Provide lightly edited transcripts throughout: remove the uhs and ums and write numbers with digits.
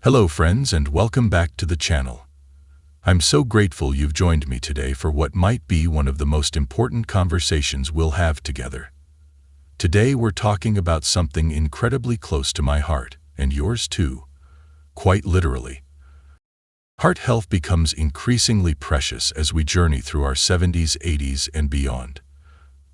Hello friends and welcome back to the channel. I'm so grateful you've joined me today for what might be one of the most important conversations we'll have together. Today we're talking about something incredibly close to my heart, and yours too, quite literally. Heart health becomes increasingly precious as we journey through our 70s, 80s, and beyond.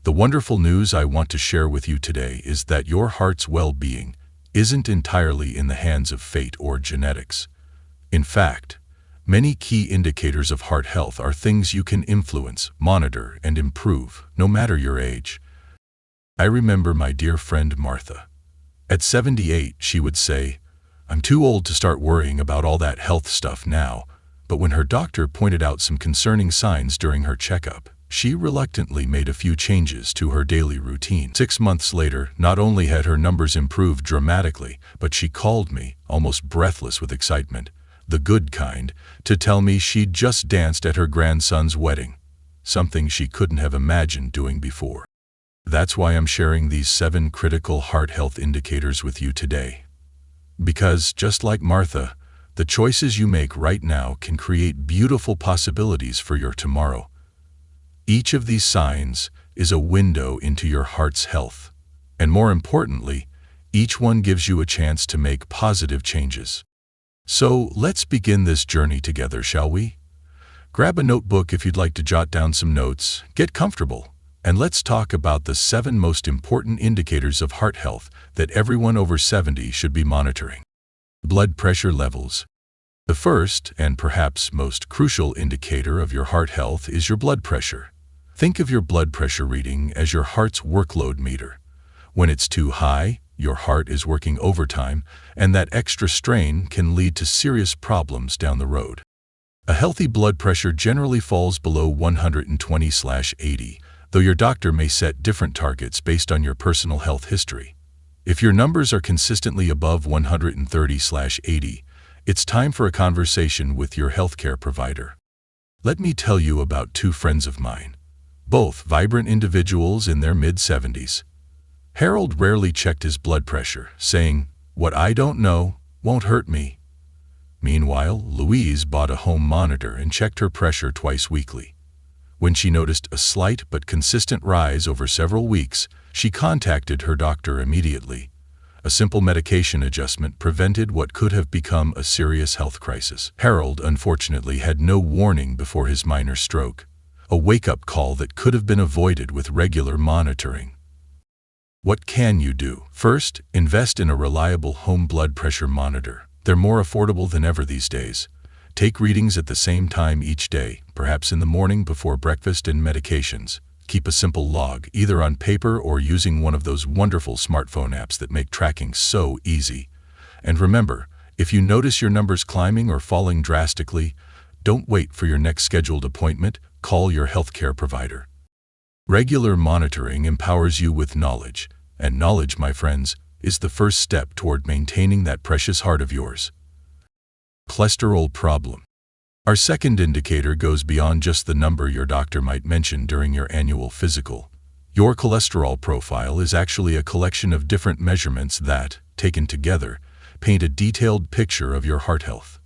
The wonderful news I want to share with you today is that your heart's well-being isn't entirely in the hands of fate or genetics. In fact, many key indicators of heart health are things you can influence, monitor, and improve, no matter your age. I remember my dear friend Martha. At 78, she would say, "I'm too old to start worrying about all that health stuff now," but when her doctor pointed out some concerning signs during her checkup, she reluctantly made a few changes to her daily routine. 6 months later, not only had her numbers improved dramatically, but she called me, almost breathless with excitement, the good kind, to tell me she'd just danced at her grandson's wedding, something she couldn't have imagined doing before. That's why I'm sharing these 7 critical heart health indicators with you today. Because, just like Martha, the choices you make right now can create beautiful possibilities for your tomorrow. Each of these signs is a window into your heart's health, and more importantly, each one gives you a chance to make positive changes. So let's begin this journey together, shall we? Grab a notebook if you'd like to jot down some notes, get comfortable, and let's talk about the 7 most important indicators of heart health that everyone over 70 should be monitoring. Blood pressure levels. The first, and perhaps most crucial indicator of your heart health is your blood pressure. Think of your blood pressure reading as your heart's workload meter. When it's too high, your heart is working overtime, and that extra strain can lead to serious problems down the road. A healthy blood pressure generally falls below 120/80, though your doctor may set different targets based on your personal health history. If your numbers are consistently above 130/80, it's time for a conversation with your healthcare provider. Let me tell you about 2 friends of mine, both vibrant individuals in their mid-70s. Harold rarely checked his blood pressure, saying, "What I don't know won't hurt me." Meanwhile, Louise bought a home monitor and checked her pressure twice weekly. When she noticed a slight but consistent rise over several weeks, she contacted her doctor immediately. A simple medication adjustment prevented what could have become a serious health crisis. Harold, unfortunately, had no warning before his minor stroke, a wake-up call that could have been avoided with regular monitoring. What can you do? First, invest in a reliable home blood pressure monitor. They're more affordable than ever these days. Take readings at the same time each day, perhaps in the morning before breakfast and medications. Keep a simple log, either on paper or using one of those wonderful smartphone apps that make tracking so easy. And remember, if you notice your numbers climbing or falling drastically, don't wait for your next scheduled appointment, call your healthcare provider. Regular monitoring empowers you with knowledge, and knowledge, my friends, is the first step toward maintaining that precious heart of yours. Cholesterol problem. Our second indicator goes beyond just the number your doctor might mention during your annual physical. Your cholesterol profile is actually a collection of different measurements that, taken together, paint a detailed picture of your heart health.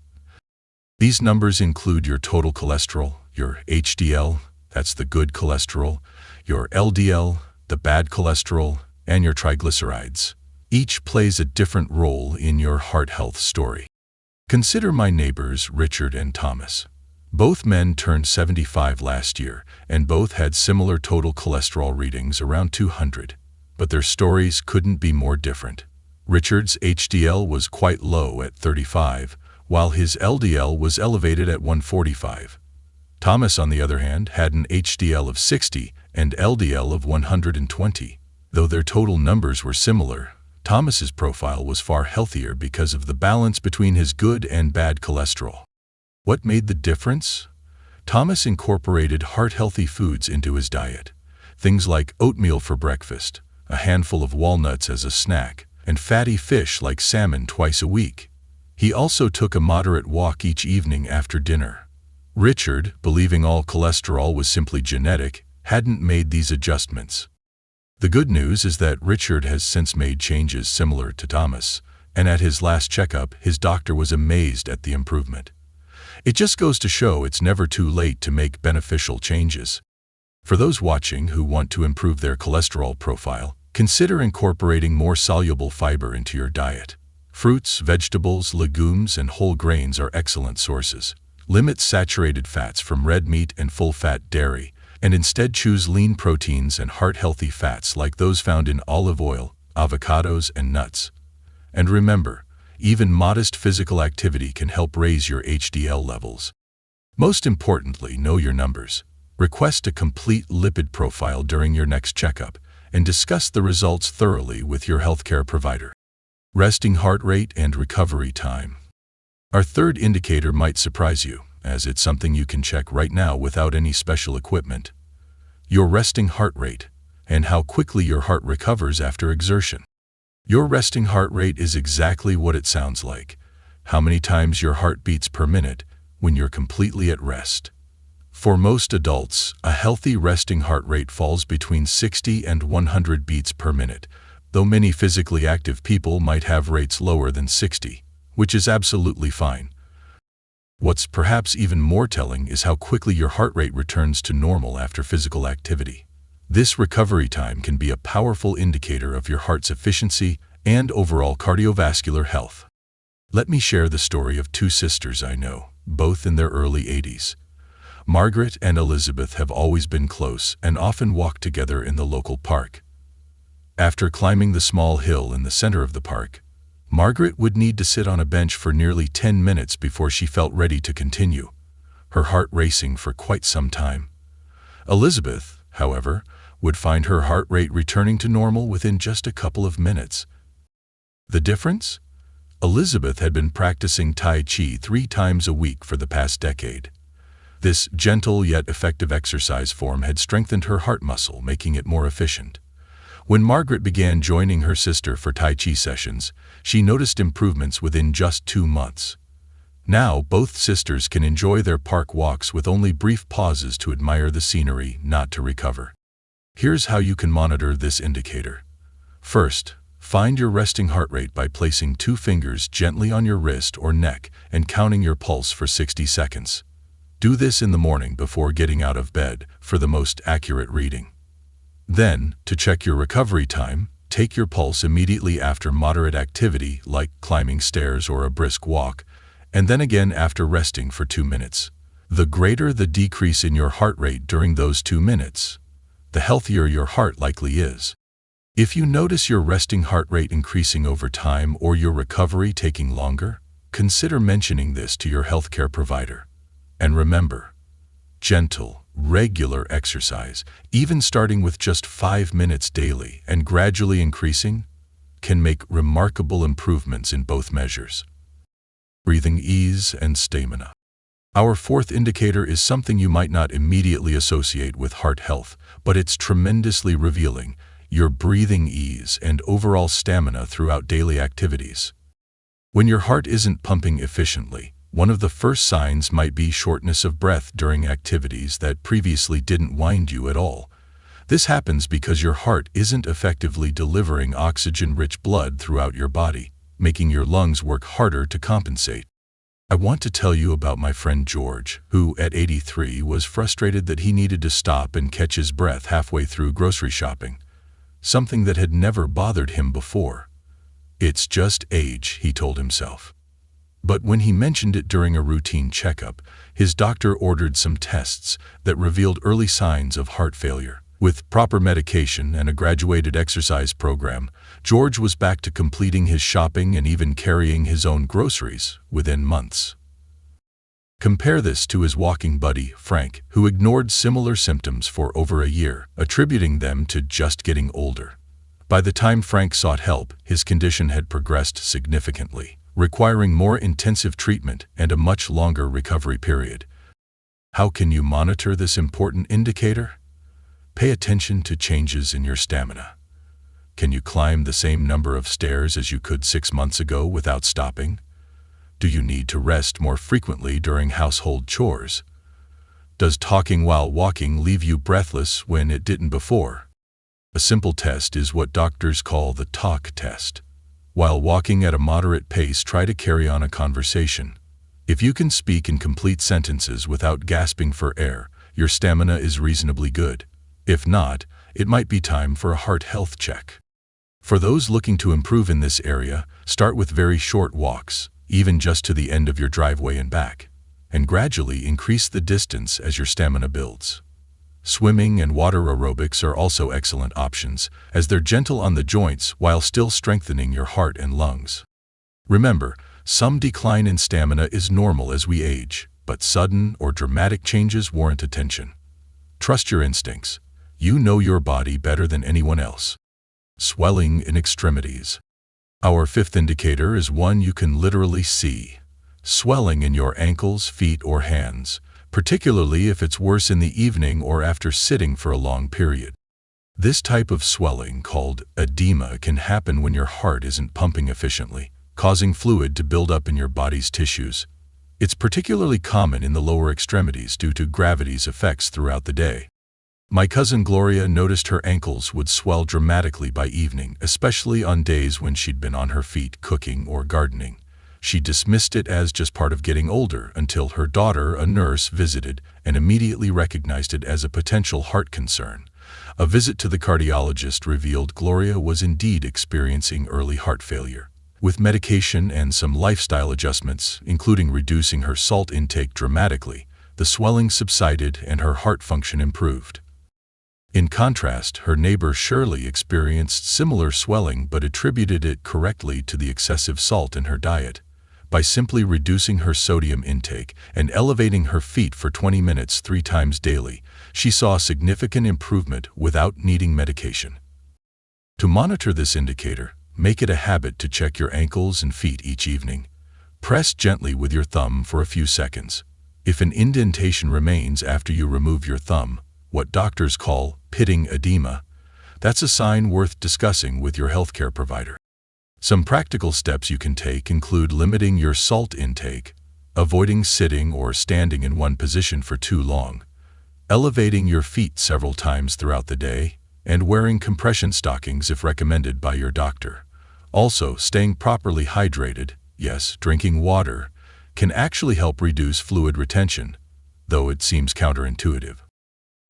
These numbers include your total cholesterol, your HDL, that's the good cholesterol, your LDL, the bad cholesterol, and your triglycerides. Each plays a different role in your heart health story. Consider my neighbors, Richard and Thomas. Both men turned 75 last year, and both had similar total cholesterol readings around 200. But their stories couldn't be more different. Richard's HDL was quite low at 35, while his LDL was elevated at 145. Thomas, on the other hand, had an HDL of 60 and LDL of 120. Though their total numbers were similar, Thomas's profile was far healthier because of the balance between his good and bad cholesterol. What made the difference? Thomas incorporated heart-healthy foods into his diet. Things like oatmeal for breakfast, a handful of walnuts as a snack, and fatty fish like salmon twice a week. He also took a moderate walk each evening after dinner. Richard, believing all cholesterol was simply genetic, hadn't made these adjustments. The good news is that Richard has since made changes similar to Thomas, And at his last checkup, his doctor was amazed at the improvement. It just goes to show it's never too late to make beneficial changes. For those watching who want to improve their cholesterol profile, consider incorporating more soluble fiber into your diet. Fruits, vegetables, legumes, and whole grains are excellent sources. Limit saturated fats from red meat and full-fat dairy, and instead choose lean proteins and heart-healthy fats like those found in olive oil, avocados, and nuts. And remember, even modest physical activity can help raise your HDL levels. Most importantly, know your numbers. Request a complete lipid profile during your next checkup, and discuss the results thoroughly with your healthcare provider. Resting heart rate and recovery time. Our third indicator might surprise you, as it's something you can check right now without any special equipment. Your resting heart rate, and how quickly your heart recovers after exertion. Your resting heart rate is exactly what it sounds like, how many times your heart beats per minute when you're completely at rest. For most adults, a healthy resting heart rate falls between 60 and 100 beats per minute, though many physically active people might have rates lower than 60, which is absolutely fine. What's perhaps even more telling is how quickly your heart rate returns to normal after physical activity. This recovery time can be a powerful indicator of your heart's efficiency and overall cardiovascular health. Let me share the story of two sisters I know, both in their early 80s. Margaret and Elizabeth have always been close and often walked together in the local park. After climbing the small hill in the center of the park, Margaret would need to sit on a bench for nearly 10 minutes before she felt ready to continue, her heart racing for quite some time. Elizabeth, however, would find her heart rate returning to normal within just a couple of minutes. The difference? Elizabeth had been practicing Tai Chi 3 times a week for the past decade. This gentle yet effective exercise form had strengthened her heart muscle, making it more efficient. When Margaret began joining her sister for Tai Chi sessions, she noticed improvements within just 2 months. Now, both sisters can enjoy their park walks with only brief pauses to admire the scenery, not to recover. Here's how you can monitor this indicator. First, find your resting heart rate by placing 2 fingers gently on your wrist or neck and counting your pulse for 60 seconds. Do this in the morning before getting out of bed for the most accurate reading. Then, to check your recovery time, take your pulse immediately after moderate activity like climbing stairs or a brisk walk, and then again after resting for 2 minutes. The greater the decrease in your heart rate during those 2 minutes, the healthier your heart likely is. If you notice your resting heart rate increasing over time or your recovery taking longer, consider mentioning this to your healthcare provider. And remember, gentle, regular exercise, even starting with just 5 minutes daily and gradually increasing, can make remarkable improvements in both measures. Breathing ease and stamina. Our fourth indicator is something you might not immediately associate with heart health, but it's tremendously revealing: your breathing ease and overall stamina throughout daily activities. When your heart isn't pumping efficiently, one of the first signs might be shortness of breath during activities that previously didn't wind you at all. This happens because your heart isn't effectively delivering oxygen-rich blood throughout your body, making your lungs work harder to compensate. I want to tell you about my friend George, who, at 83, was frustrated that he needed to stop and catch his breath halfway through grocery shopping, something that had never bothered him before. "It's just age," he told himself. But when he mentioned it during a routine checkup, his doctor ordered some tests that revealed early signs of heart failure. With proper medication and a graduated exercise program, George was back to completing his shopping and even carrying his own groceries within months. Compare this to his walking buddy, Frank, who ignored similar symptoms for over a year, attributing them to just getting older. By the time Frank sought help, his condition had progressed significantly, requiring more intensive treatment and a much longer recovery period. How can you monitor this important indicator? Pay attention to changes in your stamina. Can you climb the same number of stairs as you could 6 months ago without stopping? Do you need to rest more frequently during household chores? Does talking while walking leave you breathless when it didn't before? A simple test is what doctors call the talk test. While walking at a moderate pace, try to carry on a conversation. If you can speak in complete sentences without gasping for air, your stamina is reasonably good. If not, it might be time for a heart health check. For those looking to improve in this area, start with very short walks, even just to the end of your driveway and back, and gradually increase the distance as your stamina builds. Swimming and water aerobics are also excellent options, as they're gentle on the joints while still strengthening your heart and lungs. Remember, some decline in stamina is normal as we age, but sudden or dramatic changes warrant attention. Trust your instincts. You know your body better than anyone else. Swelling in extremities. Our fifth indicator is one you can literally see. Swelling in your ankles, feet, or hands, particularly if it's worse in the evening or after sitting for a long period. This type of swelling, called edema, can happen when your heart isn't pumping efficiently, causing fluid to build up in your body's tissues. It's particularly common in the lower extremities due to gravity's effects throughout the day. My cousin Gloria noticed her ankles would swell dramatically by evening, especially on days when she'd been on her feet cooking or gardening. She dismissed it as just part of getting older until her daughter, a nurse, visited and immediately recognized it as a potential heart concern. A visit to the cardiologist revealed Gloria was indeed experiencing early heart failure. With medication and some lifestyle adjustments, including reducing her salt intake dramatically, the swelling subsided and her heart function improved. In contrast, her neighbor Shirley experienced similar swelling but attributed it correctly to the excessive salt in her diet. By simply reducing her sodium intake and elevating her feet for 20 minutes 3 times daily, she saw a significant improvement without needing medication. To monitor this indicator, make it a habit to check your ankles and feet each evening. Press gently with your thumb for a few seconds. If an indentation remains after you remove your thumb, what doctors call pitting edema, that's a sign worth discussing with your healthcare provider. Some practical steps you can take include limiting your salt intake, avoiding sitting or standing in one position for too long, elevating your feet several times throughout the day, and wearing compression stockings if recommended by your doctor. Also, staying properly hydrated, yes, drinking water, can actually help reduce fluid retention, though it seems counterintuitive.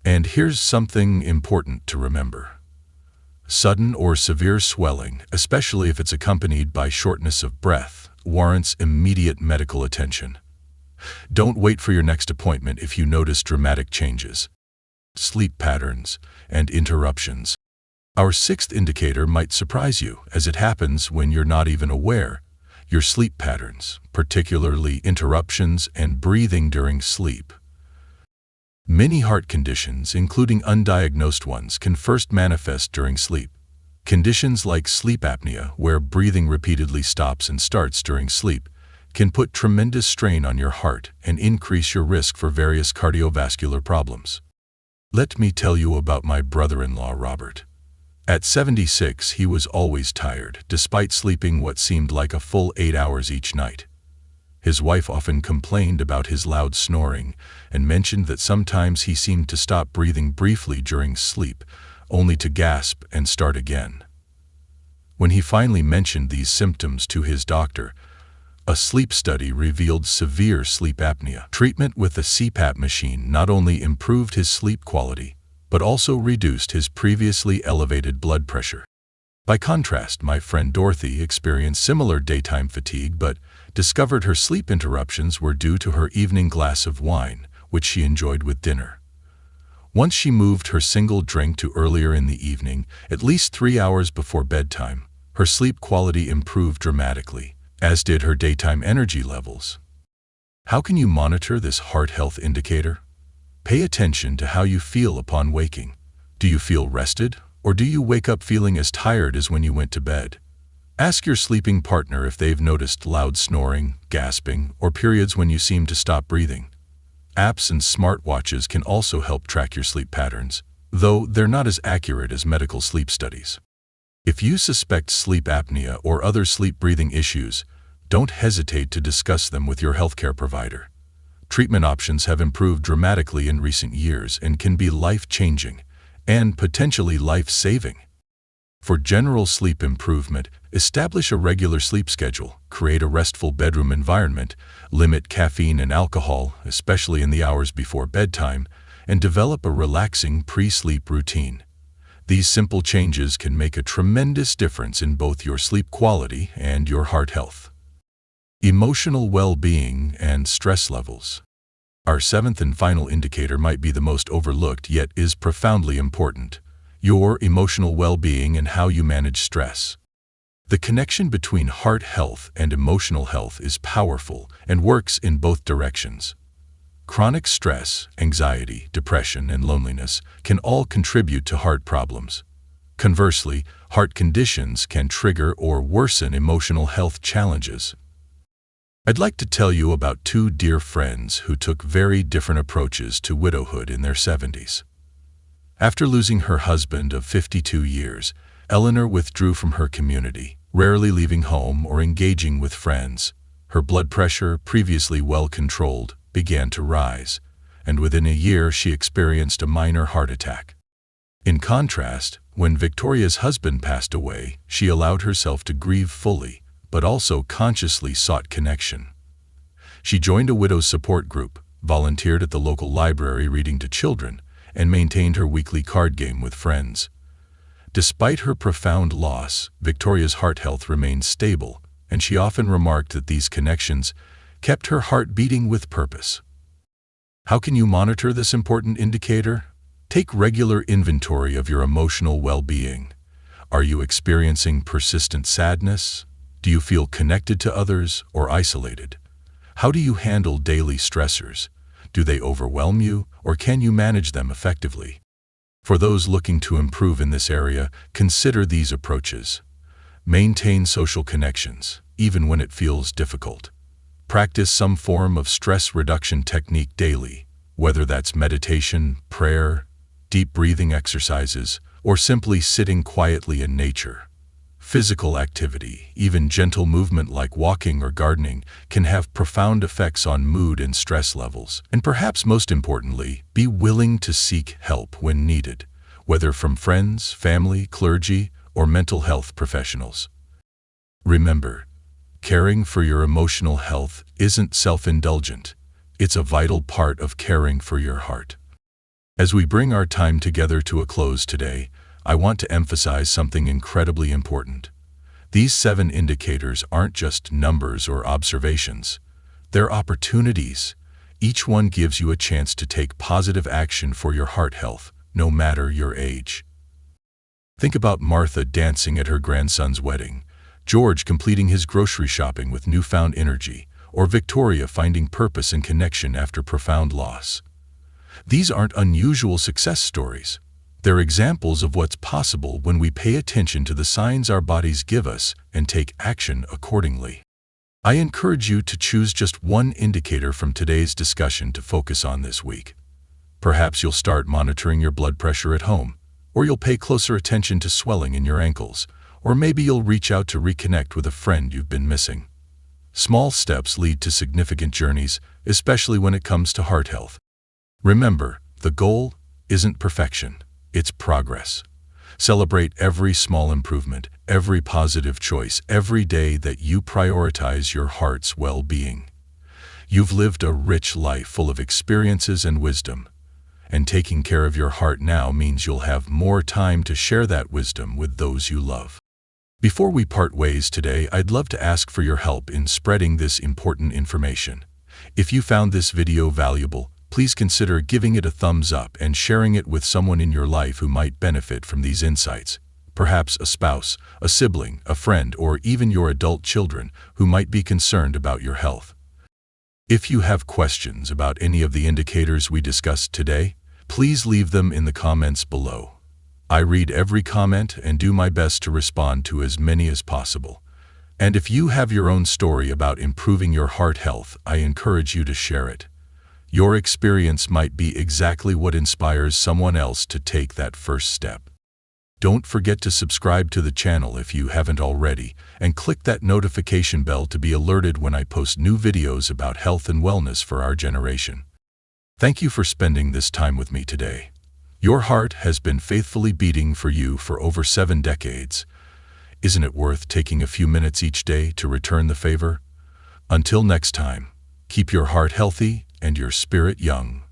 And here's something important to remember. Sudden or severe swelling, especially if it's accompanied by shortness of breath, warrants immediate medical attention. Don't wait for your next appointment if you notice dramatic changes. Sleep patterns and interruptions. Our sixth indicator might surprise you, as it happens when you're not even aware. Your sleep patterns, particularly interruptions and breathing during sleep. Many heart conditions, including undiagnosed ones, can first manifest during sleep. Conditions like sleep apnea, where breathing repeatedly stops and starts during sleep, can put tremendous strain on your heart and increase your risk for various cardiovascular problems. Let me tell you about my brother-in-law, Robert. At 76, he was always tired, despite sleeping what seemed like a full 8 hours each night. His wife often complained about his loud snoring and mentioned that sometimes he seemed to stop breathing briefly during sleep, only to gasp and start again. When he finally mentioned these symptoms to his doctor, a sleep study revealed severe sleep apnea. Treatment with the CPAP machine not only improved his sleep quality, but also reduced his previously elevated blood pressure. By contrast, my friend Dorothy experienced similar daytime fatigue but discovered her sleep interruptions were due to her evening glass of wine, which she enjoyed with dinner. Once she moved her single drink to earlier in the evening, at least 3 hours before bedtime, her sleep quality improved dramatically, as did her daytime energy levels. How can you monitor this heart health indicator? Pay attention to how you feel upon waking. Do you feel rested, or do you wake up feeling as tired as when you went to bed? Ask your sleeping partner if they've noticed loud snoring, gasping, or periods when you seem to stop breathing. Apps and smartwatches can also help track your sleep patterns, though they're not as accurate as medical sleep studies. If you suspect sleep apnea or other sleep breathing issues, don't hesitate to discuss them with your healthcare provider. Treatment options have improved dramatically in recent years and can be life-changing and potentially life-saving. For general sleep improvement, establish a regular sleep schedule, create a restful bedroom environment, limit caffeine and alcohol, especially in the hours before bedtime, and develop a relaxing pre-sleep routine. These simple changes can make a tremendous difference in both your sleep quality and your heart health. Emotional well-being and stress levels. Our seventh and final indicator might be the most overlooked, yet is profoundly important: your emotional well-being and how you manage stress. The connection between heart health and emotional health is powerful and works in both directions. Chronic stress, anxiety, depression, and loneliness can all contribute to heart problems. Conversely, heart conditions can trigger or worsen emotional health challenges. I'd like to tell you about two dear friends who took very different approaches to widowhood in their 70s. After losing her husband of 52 years, Eleanor withdrew from her community, rarely leaving home or engaging with friends. Her blood pressure, previously well controlled, began to rise, and within a year she experienced a minor heart attack. In contrast, when Victoria's husband passed away, she allowed herself to grieve fully, but also consciously sought connection. She joined a widow's support group, volunteered at the local library reading to children, and maintained her weekly card game with friends. Despite her profound loss, Victoria's heart health remained stable, and she often remarked that these connections kept her heart beating with purpose. How can you monitor this important indicator? Take regular inventory of your emotional well-being. Are you experiencing persistent sadness? Do you feel connected to others or isolated? How do you handle daily stressors? Do they overwhelm you, or can you manage them effectively? For those looking to improve in this area, consider these approaches. Maintain social connections, even when it feels difficult. Practice some form of stress reduction technique daily, whether that's meditation, prayer, deep breathing exercises, or simply sitting quietly in nature. Physical activity, even gentle movement like walking or gardening, can have profound effects on mood and stress levels. And perhaps most importantly, be willing to seek help when needed, whether from friends, family, clergy, or mental health professionals. Remember, caring for your emotional health isn't self-indulgent. It's a vital part of caring for your heart. As we bring our time together to a close today, I want to emphasize something incredibly important. These 7 indicators aren't just numbers or observations. They're opportunities. Each one gives you a chance to take positive action for your heart health, no matter your age. Think about Martha dancing at her grandson's wedding, George completing his grocery shopping with newfound energy, or Victoria finding purpose and connection after profound loss. These aren't unusual success stories. They're examples of what's possible when we pay attention to the signs our bodies give us and take action accordingly. I encourage you to choose just one indicator from today's discussion to focus on this week. Perhaps you'll start monitoring your blood pressure at home, or you'll pay closer attention to swelling in your ankles, or maybe you'll reach out to reconnect with a friend you've been missing. Small steps lead to significant journeys, especially when it comes to heart health. Remember, the goal isn't perfection. It's progress. Celebrate every small improvement, every positive choice, every day that you prioritize your heart's well-being. You've lived a rich life full of experiences and wisdom, and taking care of your heart now means you'll have more time to share that wisdom with those you love. Before we part ways today, I'd love to ask for your help in spreading this important information. If you found this video valuable, please consider giving it a thumbs up and sharing it with someone in your life who might benefit from these insights. Perhaps a spouse, a sibling, a friend, or even your adult children who might be concerned about your health. If you have questions about any of the indicators we discussed today, please leave them in the comments below. I read every comment and do my best to respond to as many as possible. And if you have your own story about improving your heart health, I encourage you to share it. Your experience might be exactly what inspires someone else to take that first step. Don't forget to subscribe to the channel if you haven't already, and click that notification bell to be alerted when I post new videos about health and wellness for our generation. Thank you for spending this time with me today. Your heart has been faithfully beating for you for over 7 decades. Isn't it worth taking a few minutes each day to return the favor? Until next time, keep your heart healthy and your spirit young.